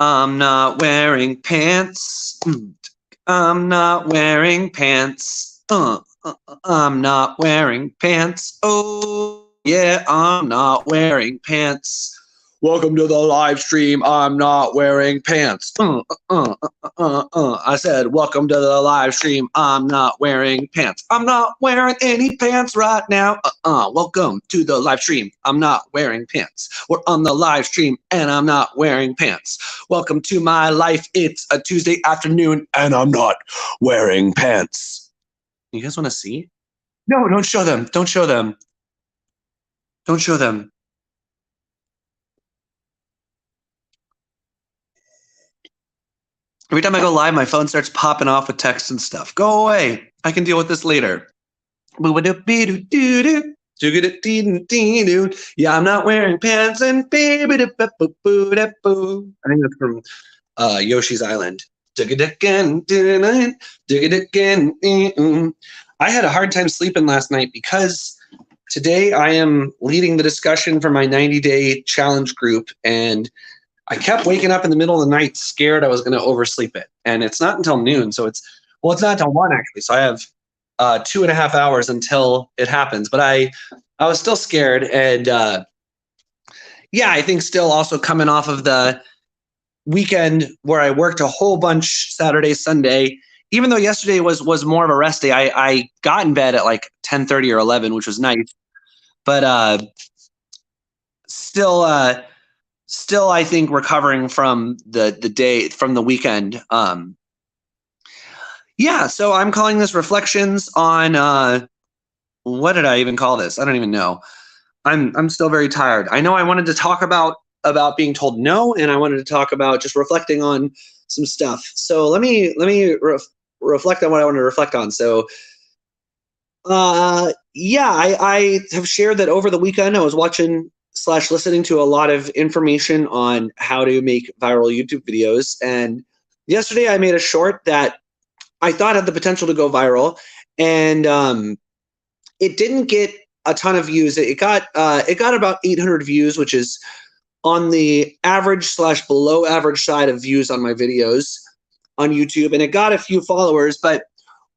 I'm not wearing pants. I'm not wearing pants. I'm not wearing pants. Oh, yeah, I'm not wearing pants. Welcome to the live stream. I'm not wearing pants. I said, welcome to the live stream. I'm not wearing pants. I'm not wearing any pants right now. Welcome to the live stream. I'm not wearing pants. We're on the live stream and I'm not wearing pants. Welcome to my life. It's a Tuesday afternoon and I'm not wearing pants. You guys want to see? No, don't show them. Don't show them. Don't show them. Every time I go live, my phone starts popping off with text and stuff. Go away. I can deal with this later. Yeah, I'm not wearing pants and I think that's from Yoshi's Island. I had a hard time sleeping last night because today I am leading the discussion for my 90-day challenge group, and I kept waking up in the middle of the night scared I was going to oversleep it. And it's not until noon. So it's not until 1 actually. So I have 2.5 hours until it happens. But I was still scared. And I think still also coming off of the weekend where I worked a whole bunch Saturday, Sunday, even though yesterday was more of a rest day, I got in bed at like 10:30 or 11, which was nice. But still, I think recovering from the day, from the weekend. So I'm calling this reflections on what did I even call this? I don't even know. I'm still very tired. I know I wanted to talk about being told no, and I wanted to talk about just reflecting on some stuff. So let me reflect on what I want to reflect on. So I have shared that over the weekend I was watching / listening to a lot of information on how to make viral YouTube videos. And yesterday I made a short that I thought had the potential to go viral, and it didn't get a ton of views. It got about 800 views, which is on the average / below average side of views on my videos on YouTube, and it got a few followers. But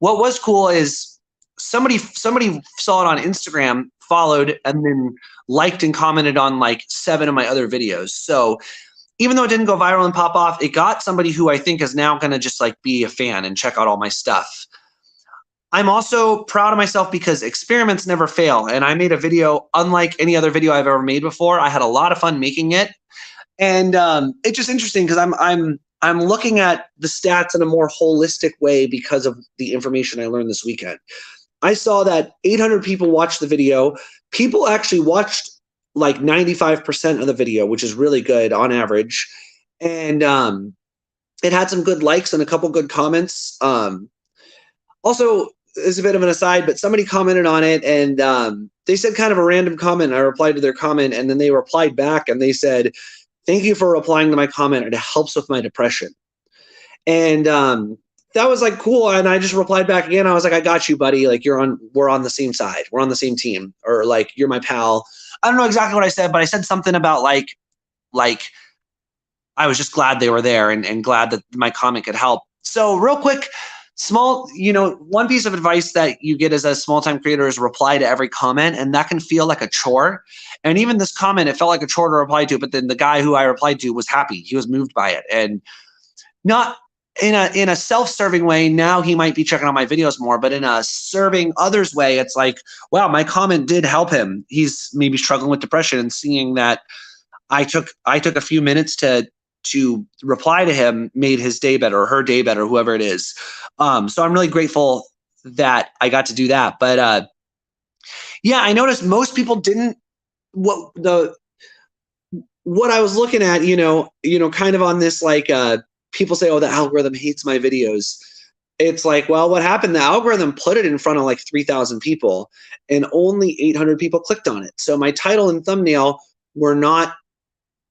what was cool is somebody saw it on Instagram, followed, and then liked and commented on like 7 of my other videos. So even though it didn't go viral and pop off, it got somebody who I think is now going to just like be a fan and check out all my stuff. I'm also proud of myself because experiments never fail. And I made a video unlike any other video I've ever made before. I had a lot of fun making it. And it's just interesting because I'm looking at the stats in a more holistic way because of the information I learned this weekend. I saw that 800 people watched the video. People actually watched like 95% of the video, which is really good on average. And it had some good likes and a couple good comments. Also, as a bit of an aside, but somebody commented on it, and they said kind of a random comment. I replied to their comment, and then they replied back and they said, "Thank you for replying to my comment. It helps with my depression." And that was like cool. And I just replied back again. I was like, "I got you, buddy. Like we're on the same side. We're on the same team." Or like, "You're my pal." I don't know exactly what I said, but I said something about like I was just glad they were there and glad that my comment could help. So real quick, small, one piece of advice that you get as a small-time creator is reply to every comment, and that can feel like a chore. And even this comment, it felt like a chore to reply to, but then the guy who I replied to was happy. He was moved by it. And not in a self-serving way, now he might be checking out my videos more, but in a serving others way, it's like, wow, my comment did help him. He's maybe struggling with depression, and seeing that I took a few minutes to reply to him made his day better, or her day better, whoever it is. So I'm really grateful that I got to do that. But I noticed most people didn't. What I was looking at, kind of on this like. People say, "Oh, the algorithm hates my videos." It's like, well, what happened? The algorithm put it in front of like 3,000 people and only 800 people clicked on it. So my title and thumbnail were not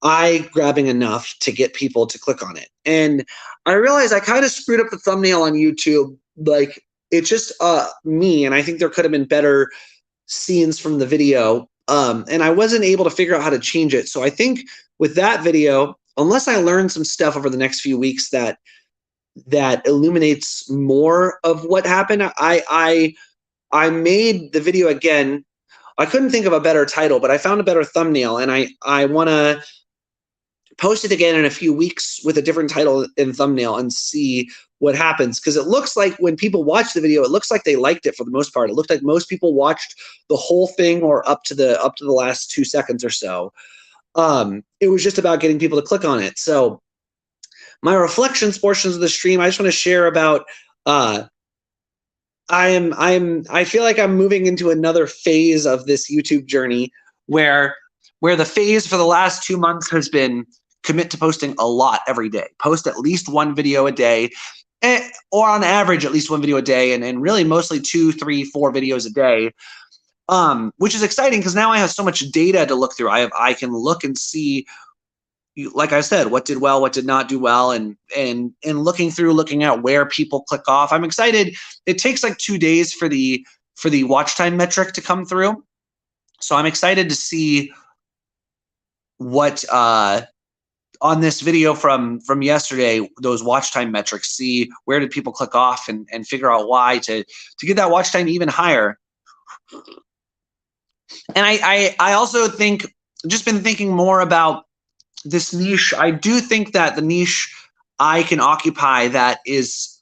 eye-grabbing enough to get people to click on it. And I realized I kind of screwed up the thumbnail on YouTube. Like, it's just me, and I think there could have been better scenes from the video. And I wasn't able to figure out how to change it. So I think with that video, unless I learn some stuff over the next few weeks that illuminates more of what happened, I made the video again. I couldn't think of a better title, but I found a better thumbnail, and I want to post it again in a few weeks with a different title and thumbnail and see what happens. Because it looks like when people watch the video, it looks like they liked it for the most part. It looked like most people watched the whole thing or up to the last 2 seconds or so. It was just about getting people to click on it. So my reflections portions of the stream, I just want to share about I feel like I'm moving into another phase of this YouTube journey where the phase for the last 2 months has been commit to posting a lot every day. Post at least one video a day, or on average at least one video a day, and really mostly 2, 3, 4 videos a day. Which is exciting because now I have so much data to look through. I can look and see, like I said, what did well, what did not do well, and looking at where people click off. I'm excited. It takes like 2 days for the watch time metric to come through. So I'm excited to see what on this video from yesterday, those watch time metrics, see where did people click off and figure out why to get that watch time even higher. And I also think, just been thinking more about this niche. I do think that the niche I can occupy that is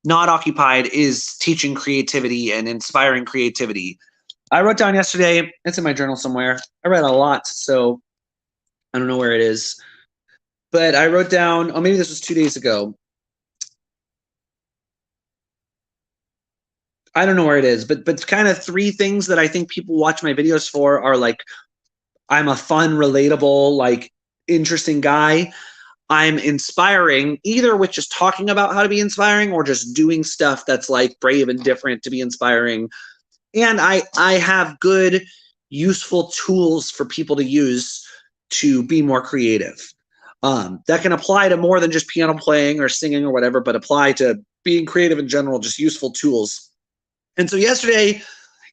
not occupied is teaching creativity and inspiring creativity. I wrote down yesterday, it's in my journal somewhere. I read a lot, so I don't know where it is. But I wrote down, oh, maybe this was 2 days ago. I don't know where it is, but kind of 3 things that I think people watch my videos for are like, I'm a fun, relatable, like interesting guy. I'm inspiring, either with just talking about how to be inspiring or just doing stuff that's like brave and different to be inspiring. And I have good, useful tools for people to use to be more creative. That can apply to more than just piano playing or singing or whatever, but apply to being creative in general, just useful tools. And so yesterday,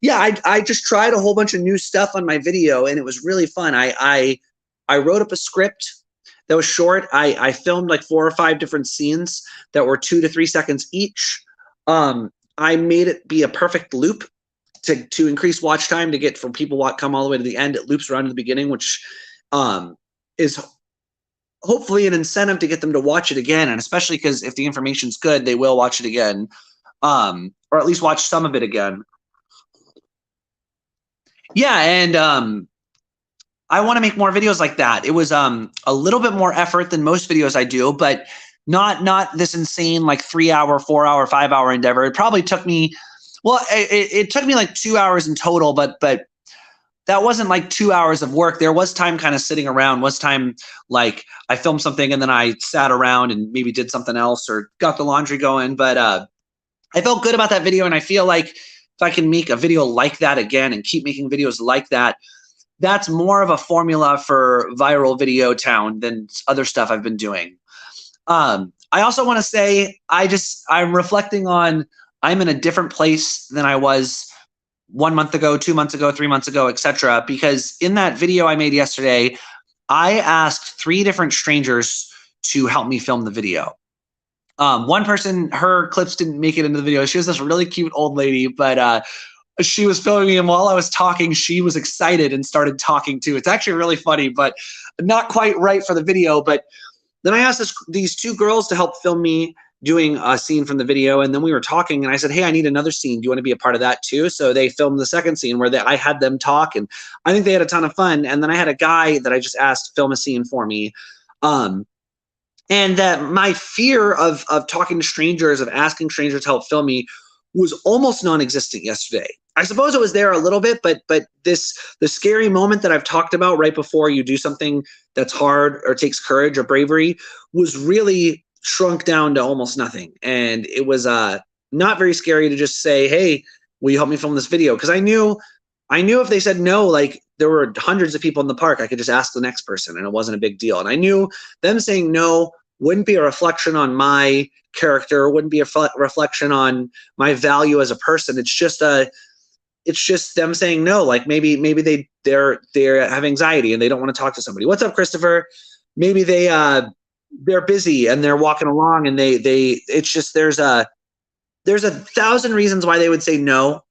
yeah, I just tried a whole bunch of new stuff on my video, and it was really fun. I wrote up a script that was short. I filmed like 4 or 5 different scenes that were 2 to 3 seconds each. I made it be a perfect loop to increase watch time, to get from people come all the way to the end. It loops around to the beginning, which is hopefully an incentive to get them to watch it again. And especially because if the information's good, they will watch it again, or at least watch some of it again. Yeah, and I want to make more videos like that. It was a little bit more effort than most videos I do, but not this insane like 3-hour, 4-hour, 5-hour endeavor. It probably took me, well, it took me like 2 hours in total, but that wasn't like 2 hours of work. There was time kind of sitting around, was time like I filmed something and then I sat around and maybe did something else or got the laundry going. But I felt good about that video, and I feel like if I can make a video like that again and keep making videos like that, that's more of a formula for viral video town than other stuff I've been doing. I also want to say, I'm reflecting on, I'm in a different place than I was 1 month ago, 2 months ago, 3 months ago, etc. Because in that video I made yesterday, I asked 3 different strangers to help me film the video. One person, her clips didn't make it into the video. She was this really cute old lady, but she was filming me, and while I was talking, she was excited and started talking too. It's actually really funny, but not quite right for the video. But then I asked these 2 girls to help film me doing a scene from the video, and then we were talking, and I said, hey, I need another scene. Do you want to be a part of that too? So they filmed the second scene where I had them talk, and I think they had a ton of fun. And then I had a guy that I just asked film a scene for me. And my fear of talking to strangers, of asking strangers to help film me, was almost non-existent yesterday. I suppose it was there a little bit, but the scary moment that I've talked about right before you do something that's hard or takes courage or bravery was really shrunk down to almost nothing. And it was not very scary to just say, hey, will you help me film this video? Because I knew if they said no, like there were hundreds of people in the park, I could just ask the next person and it wasn't a big deal. And I knew them saying no wouldn't be a reflection on my character, wouldn't be a reflection on my value as a person. It's just them saying no. Like maybe they have anxiety and they don't want to talk to somebody. What's up, Christopher? maybe they're busy and they're walking along and it's just there's a thousand reasons why they would say no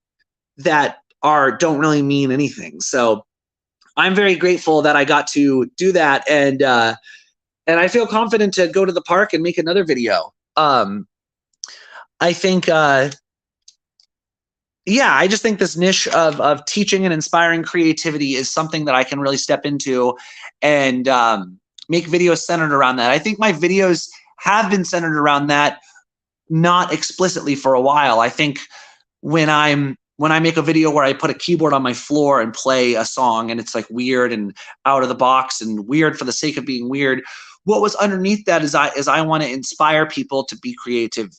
that don't really mean anything. So I'm very grateful that I got to do that, and I feel confident to go to the park and make another video. I think yeah, I just think this niche of teaching and inspiring creativity is something that I can really step into and make videos centered around that. I think my videos have been centered around that, not explicitly for a while. I think when I make a video where I put a keyboard on my floor and play a song and it's like weird and out of the box and weird for the sake of being weird, what was underneath that is I want to inspire people to be creative.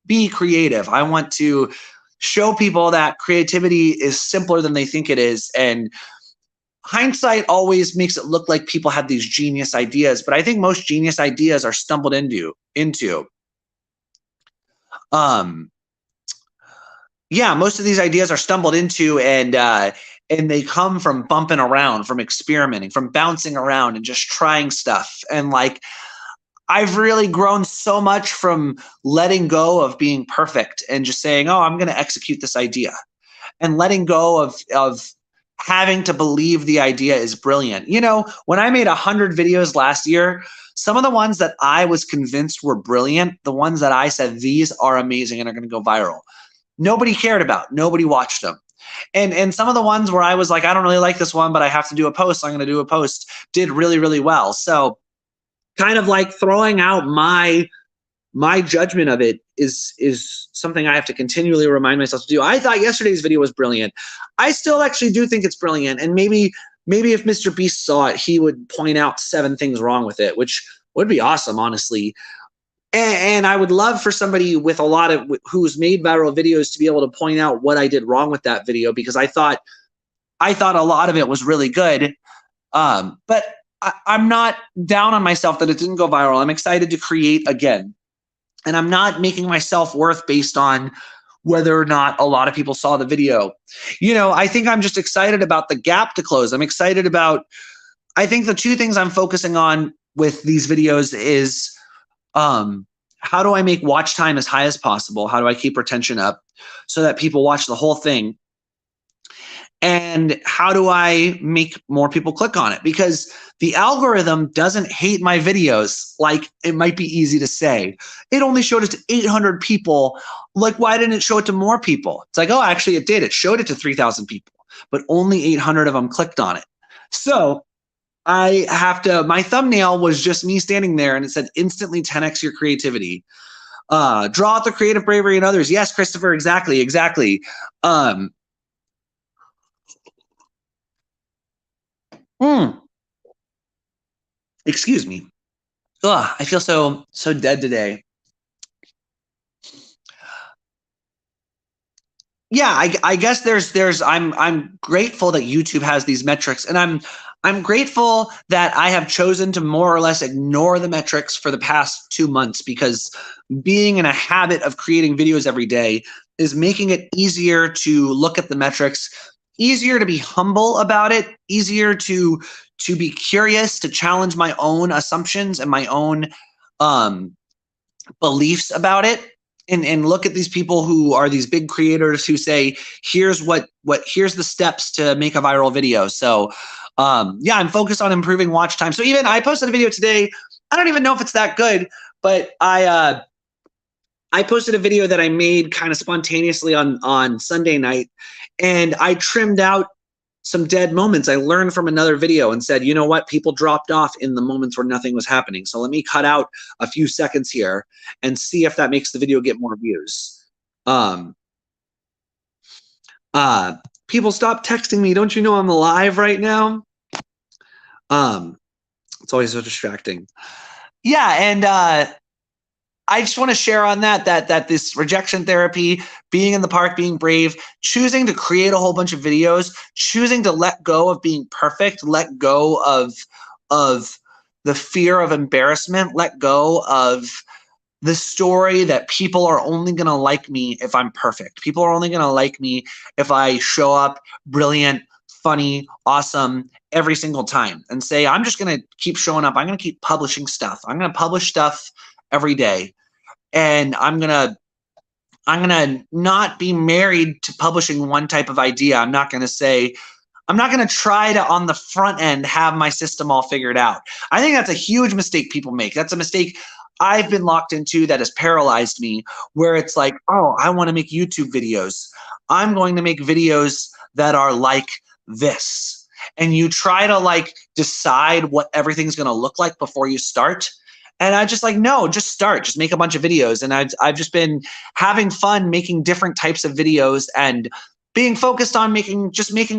Be creative. I want to show people that creativity is simpler than they think it is. And hindsight always makes it look like people have these genius ideas, but I think most genius ideas are stumbled into. Yeah, most of these ideas are stumbled into, and they come from bumping around, from experimenting, from bouncing around and just trying stuff. And like, I've really grown so much from letting go of being perfect and just saying, oh, I'm going to execute this idea, and letting go of having to believe the idea is brilliant. You know, when I made 100 videos last year, some of the ones that I was convinced were brilliant, the ones that I said, these are amazing and are going to go viral, nobody cared about. Nobody watched them. And some of the ones where I was like, I don't really like this one, but I have to do a post, I'm going to do a post, did really, really well. So kind of like throwing out my judgment of it is something I have to continually remind myself to do. I thought yesterday's video was brilliant. I still actually do think it's brilliant. And maybe if Mr. Beast saw it, he would point out 7 things wrong with it, which would be awesome, honestly. And I would love for somebody with a lot of who's made viral videos to be able to point out what I did wrong with that video, because I thought a lot of it was really good. But I'm not down on myself that it didn't go viral. I'm excited to create again. And I'm not making my self-worth based on whether or not a lot of people saw the video. You know, I think I'm just excited about the gap to close. I'm excited about, I think the 2 things I'm focusing on with these videos is, how do I make watch time as high as possible? How do I keep retention up so that people watch the whole thing? And how do I make more people click on it? Because the algorithm doesn't hate my videos like it might be easy to say. It only showed it to 800 people. Like, why didn't it show it to more people? It's like, oh, actually it did. It showed it to 3,000 people, but only 800 of them clicked on it. So I have to, my thumbnail was just me standing there and it said instantly 10x your creativity. Draw out the creative bravery in others. Yes, Christopher, exactly. Excuse me. Ugh, I feel so dead today. Yeah, I guess there's I'm grateful that YouTube has these metrics, and I'm grateful that I have chosen to more or less ignore the metrics for the past 2 months, because being in a habit of creating videos every day is making it easier to look at the metrics, easier to be humble about it, easier to be curious, to challenge my own assumptions and my own beliefs about it. And look at these people who are these big creators who say, here's here's the steps to make a viral video. So yeah, I'm focused on improving watch time. So even I posted a video today. I don't even know if it's that good, but I posted a video that I made kind of spontaneously on Sunday night, and I trimmed out some dead moments. I learned from another video and said, you know what, people dropped off in the moments where nothing was happening. So let me cut out a few seconds here and see if that makes the video get more views. People stop texting me. Don't you know I'm live right now? It's always so distracting. Yeah, and I just want to share on that this rejection therapy, being in the park, being brave, choosing to create a whole bunch of videos, choosing to let go of being perfect, let go of the fear of embarrassment, let go of the story that people are only going to like me if I'm perfect. People are only going to like me if I show up brilliant, funny, awesome every single time, and say, I'm just going to keep showing up. I'm going to keep publishing stuff. I'm going to publish stuff every day. And I'm going to not be married to publishing one type of idea. I'm not going to try to, on the front end, have my system all figured out. I think that's a huge mistake people make. That's a mistake I've been locked into that has paralyzed me, where it's like, oh, I want to make YouTube videos. I'm going to make videos that are like this. And you try to like decide what everything's going to look like before you start. And I just like, no, just start, just make a bunch of videos. And I've just been having fun making different types of videos and being focused on making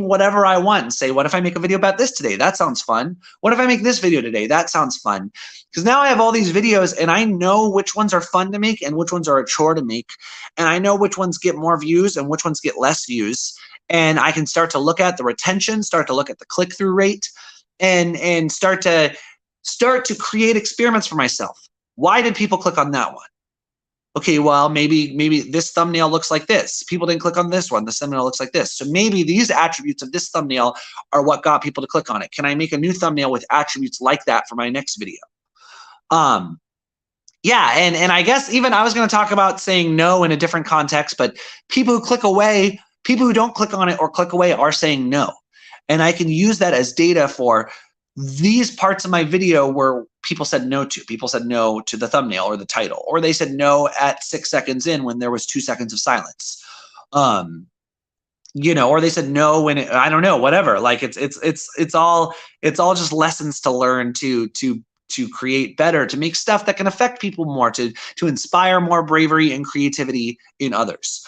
whatever I want, and say, what if I make a video about this today? That sounds fun. What if I make this video today? That sounds fun. Because now I have all these videos and I know which ones are fun to make and which ones are a chore to make. And I know which ones get more views and which ones get less views. And I can start to look at the retention, start to look at the click-through rate, and start to create experiments for myself. Why did people click on that one? Okay, well, maybe this thumbnail looks like this. People didn't click on this one. This thumbnail looks like this. So maybe these attributes of this thumbnail are what got people to click on it. Can I make a new thumbnail with attributes like that for my next video? Yeah, and I guess even I was going to talk about saying no in a different context, but people who click away, people who don't click on it or click away are saying no. And I can use that as data for these parts of my video where people said no to. People said no to the thumbnail or the title, or they said no at 6 seconds in when there was 2 seconds of silence. Or they said no when I don't know, whatever. Like it's all just lessons to learn to create better, to make stuff that can affect people more, to inspire more bravery and creativity in others.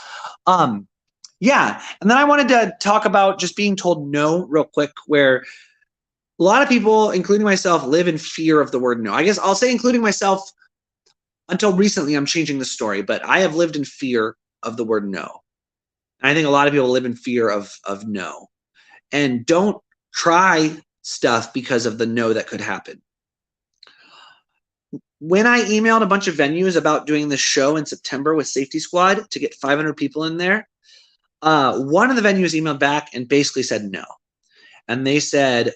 Yeah, and then I wanted to talk about just being told no real quick, where a lot of people, including myself, live in fear of the word no. I guess I'll say including myself. Until recently, I'm changing the story, but I have lived in fear of the word no. And I think a lot of people live in fear of no. And don't try stuff because of the no that could happen. When I emailed a bunch of venues about doing this show in September with Safety Squad to get 500 people in there, one of the venues emailed back and basically said no. And they said,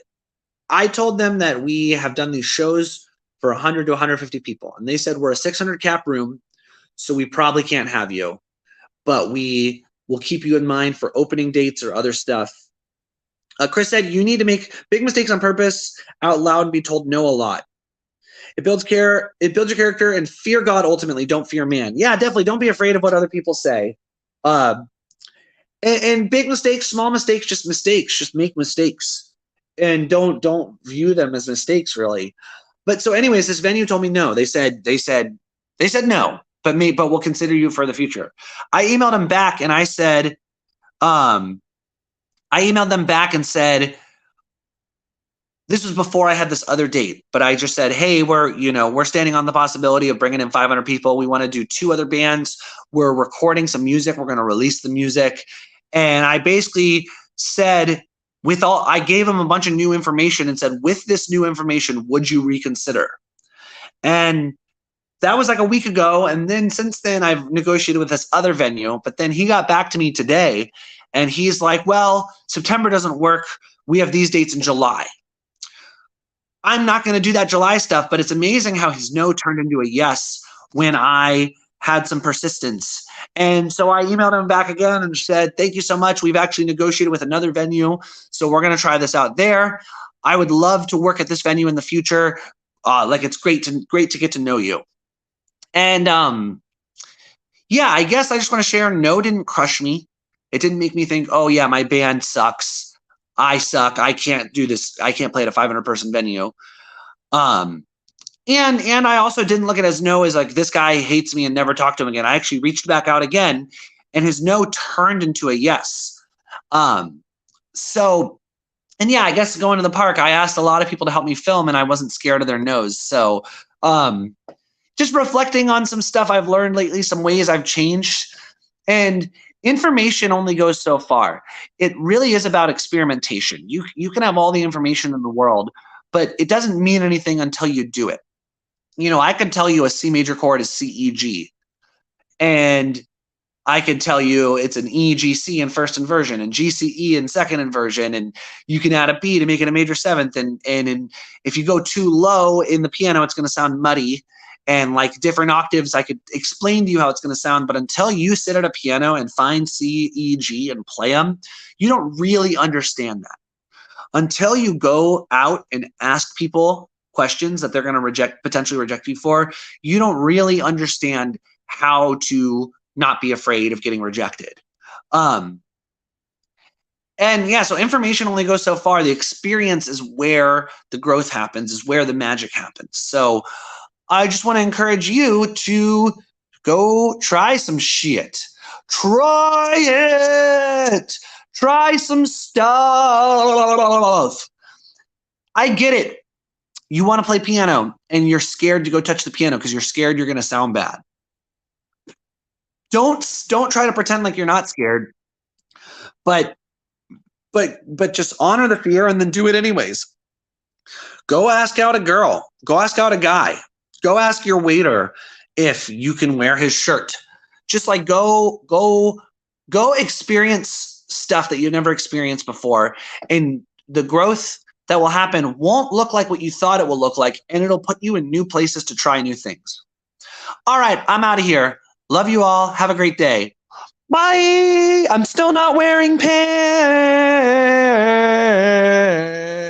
I told them that we have done these shows for 100 to 150 people. And they said, we're a 600 cap room, so we probably can't have you. But we will keep you in mind for opening dates or other stuff. Chris said, you need to make big mistakes on purpose out loud and be told no a lot. It builds your character, and fear God ultimately, don't fear man. Yeah, definitely. Don't be afraid of what other people say. And big mistakes, small mistakes, just make mistakes. And don't view them as mistakes, really. But so anyways, this venue told me no. They said no, but we'll consider you for the future. I emailed them back and I said, this was before I had this other date, but I just said, hey, we're standing on the possibility of bringing in 500 people. We want to do 2 other bands. We're recording some music. We're going to release the music. And I basically said, I gave him a bunch of new information and said, with this new information, would you reconsider? And that was like a week ago. And then since then, I've negotiated with this other venue. But then he got back to me today and he's like, well, September doesn't work. We have these dates in July. I'm not going to do that July stuff, but it's amazing how his no turned into a yes when I had some persistence. And so I emailed him back again and said, thank you so much. We've actually negotiated with another venue, so we're going to try this out there. I would love to work at this venue in the future. It's great to get to know you. And yeah, I guess I just want to share, no didn't crush me. It didn't make me think, oh yeah, my band sucks. I suck. I can't do this. I can't play at a 500-person venue. And I also didn't look at it as no as like, this guy hates me and never talk to him again. I actually reached back out again and his no turned into a yes. And yeah, I guess going to the park, I asked a lot of people to help me film and I wasn't scared of their no's. So just reflecting on some stuff I've learned lately, some ways I've changed. And information only goes so far. It really is about experimentation. You can have all the information in the world, but it doesn't mean anything until you do it. I can tell you a C major chord is C, E, G. And I could tell you it's an E, G, C in first inversion and G, C, E in second inversion, and you can add a B to make it a major seventh. And if you go too low in the piano, it's going to sound muddy. And like different octaves, I could explain to you how it's going to sound, but until you sit at a piano and find C, E, G and play them, you don't really understand that. Until you go out and ask people questions that they're going to potentially reject you for, you don't really understand how to not be afraid of getting rejected. And yeah, so information only goes so far. The experience is where the growth happens, is where the magic happens. So I just want to encourage you to go try some shit. Try it. Try some stuff. I get it. You want to play piano and you're scared to go touch the piano because you're scared you're going to sound bad. Don't try to pretend like you're not scared, but just honor the fear and then do it anyways. Go ask out a girl. Go ask out a guy. Go ask your waiter if you can wear his shirt. Just like go experience stuff that you've never experienced before, and the growth that will happen won't look like what you thought it will look like, and it'll put you in new places to try new things. All right, I'm out of here. Love you all. Have a great day. Bye. I'm still not wearing pants.